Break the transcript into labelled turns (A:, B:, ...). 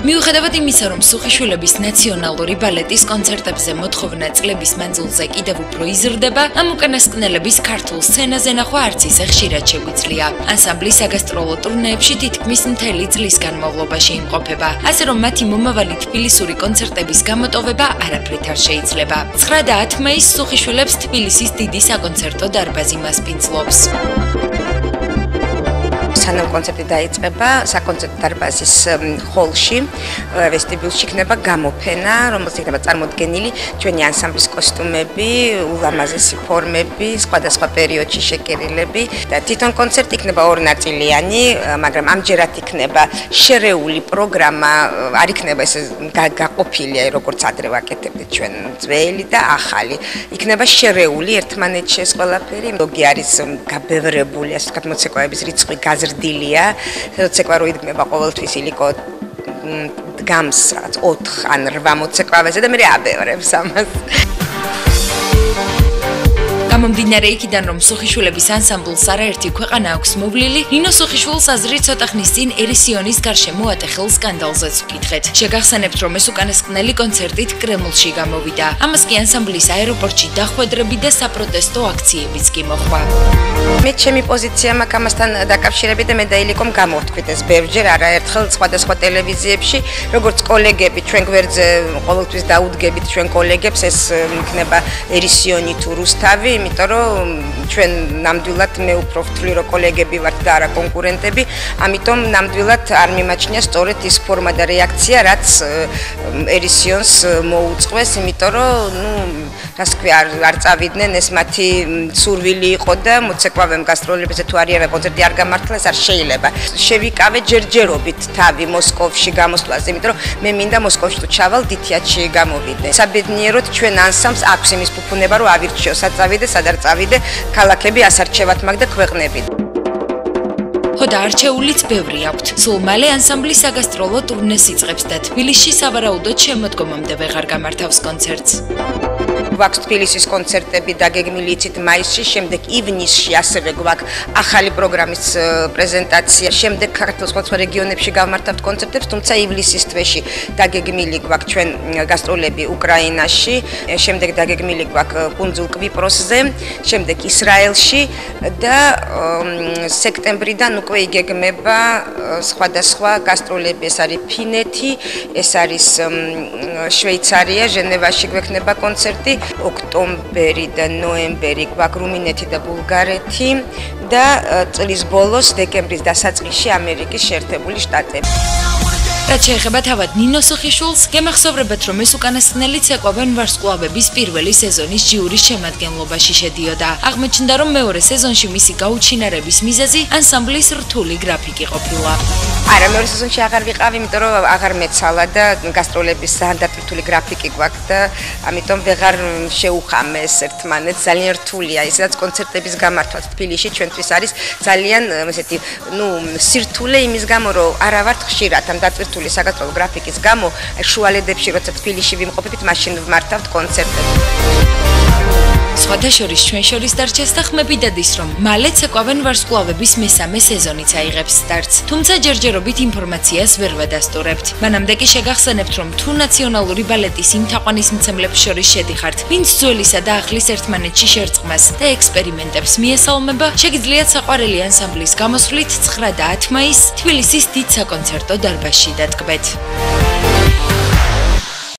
A: მიუხედავად იმისა, რომ სუხიშვილების ნაციონალური ბალეტის კონცერტებზე მოთხოვნა წლების მანძილზე კიდევ უფრო იზრდება, ამ უკანასკნელების ქართულ სცენაზე ნახვა არც ისე ხშირად შეგვიძლია. ანსამბლი საგასტროლო ტურნეებში თითქმის მთელი წლის განმავლობაში იმყოფება, ასე რომ მათი მომავალი თბილისური კონცერტების გამოტოვება არაფრით არ შეიძლება. 9 და 10 მაისს სუხიშვილებს თბილისის დიდი საკონცერტო დარბაზი მასპინძლობს.
B: სანამ კონცერტი დაიწყება, საკონცერტო დარბაზის ჰოლში, ვესტიბიულში იქნება გამოფენა, რომელზეც იქნება წარმოდგენილი ჩვენი ანსამბლის კოსტუმები, ულამაზესი ფორმები, სხვადასხვა პერიოდში შეკერილები და თვითონ კონცერტი იქნება ორნაწილიანი, მაგრამ ამჯერად იქნება შერეული პროგრამა, არ იქნება ესე გაყოფილი, როგორც ადრე ვაკეთებდით ჩვენ ძველი და ახალი. იქნება შერეული ერთმანეთში ეს ყველაფერი, ლოგი არის გაბევრებული, ასე ვთქვათ, მოცეკვავების რიცხვი გაზრდილია, მოცეკვა რო იდგმება ყოველთვის ილიკო დგამს რაღაც 4 ან 8 მოცეკვავეზე და მე აბევრებს ამას.
A: გამომდინარე იქიდან, რომ სუხიშვილების ანსამბლს არაერთი ქვეყანა აქვს მოვლილი, ნინო სუხიშვილს აზრით ცოტა ხნის წინ ერისიონის გარშემო ატეხილ სკანდალზეც ვკითხეთ. შეგახსენებთ, რომ ეს უკანასკნელი კონცერტით კრემლში გამოვიდა. ამას კი ანსამბლის აეროპორტში დახვედრები და საპროტესტო აქციებიც კი მოხდა.
B: მე ჩემი პოზიცია მაქვს ამასთან დაკავშირებით და მე და ილიკომ გამოვთქვით ეს ბევრჯერ არაერთხელ სხვადასხვა ტელევიზიებში, როგორც კოლეგები ჩვენ გვერდზე ყოველთვის დაუდგებით ჩვენ კოლეგებს, ეს იქნება ერისიონი თუ რუსთავი, იმიტომ რომ ჩვენ ნამდვილად მე უფრო ვთვლი რომ კოლეგები ვართ და არა კონკურენტები, ამიტომ ნამდვილად არ მიმაჩნია სწორედ ის ფორმა და რეაქცია, რაც ერისიონს მოუწყვეს, იმიტომ რომ რას ქვია არ წავიდნენ, ეს მათი სურვილი იყო და მოცეკვავემ გასტროლებებზე თუ არიან კონცერტი არ გამართლეს, არ შეიძლება. შევიკავე ჯერჯერობით თავი მოსკოვში გამოსვლაზე, იმიტომ რომ მე მინდა მოსკოვში თუ ჩავალ დითიათში გამოვიდე. საბედნიეროდ ჩვენ ანსამბლს აქვს იმის ფუფუნება რომ ავირჩიო, საწავიდე, სად არ წავიდე, ქალაქები ასარჩევათ მაგ და ქვეყნები.
A: ხო და არჩეულიც ბევრი აქვთ. სულ მალე ანსამბლი საგასტროლო ტურნეს იწყებს და თბილისში სავარაუდოდ შემოდგომამდე ვეღარ გამართავს კონცერტს.
B: გვაქვს თბილისის კონცერტები დაგეგმილი იცით მაისში, შემდეგ ივნისში ასევე გვაქვს ახალი პროგრამის პრეზენტაცია, შემდეგ საქართველოს სხვადასხვა რეგიონებში გავმართავთ კონცერტებს, თუმცა ივლისის თვეში დაგეგმილი გვაქვს ჩვენ გასტროლები უკრაინაში, შემდეგ დაგეგმილი გვაქვს კუნძულ კვიპროსზე, შემდეგ ისრაელში და სექტემბრიდან უკვე იგეგმება სხვადასხვა გასტროლები, ეს არის ფინეთი, ეს არის შვეიცარია, ჟენევაში გვექნება კონცერტი. ოქტომბერი და ნოემბერი გვაქვს რუმინეთი და ბულგარეთი და წლის ბოლოს დეკემბრის დასაწყისში ამერიკის შეერთებული შტატები.
A: რაც შეეხება თავად ნინო სუხიშვილს, გემახსოვრებათ, რომ ეს უკანასკნელი ცეკვავენ ვარსკვლავების პირველი სეზონის ჟიურის შემადგენლობაში შედიოდა. აღმოჩნდა, რომ მეორე სეზონში მისი გაუჩინარების მიზეზი ანსამბლის რთული გრაფიკი ყოფილა.
B: არა, მეორე სეზონში აღარ ვიყავ, იმიტომ რომ აღარ მეცალა და გასტროლების ძალიან დატვირთული გრაფიკი გვაქვს და ამიტომ ვეღარ შევუხამეს ერთმანეთს. ძალიან რთულია, ისედაც კონცერტების გამართვა თბილისში ჩვენთვის არის ძალიან ესეთი, სირთულე იმის გამო, რომ არა ვართ ხშირად ამ დატვირთული საგასტროლო გრაფიკის გამო, შუალედებში როცა თბილისში ვიმყოფებით, მაშინ ვმართავთ კონცერტები.
A: სხვათა შორის ჩვენ შორის დარჩეს და ხმები დადის, რომ მალე ცეკვავენ ვარსკვლავების მესამე სეზონიც აიღებს სტარტს. თუმცა ჯერჯერობით ინფორმაციას ვერ ვადასტურებთ. მანამდე კი შეგახსენებთ, რომ თუ ნაციონალური ბალეტის იმ თაყვანისმცემლებს შორის შედიხართ, ვინც ძველისა და ახლის ერთმანეთში შერწყმას და ექსპერიმენტებს მიესალმება, შეგიძლიათ საყვარელი ანსამბლის გამოსვლით 9 და 10 მაისს თბილისის დიდ საკონცერტო დარბაზში დადგმეთ.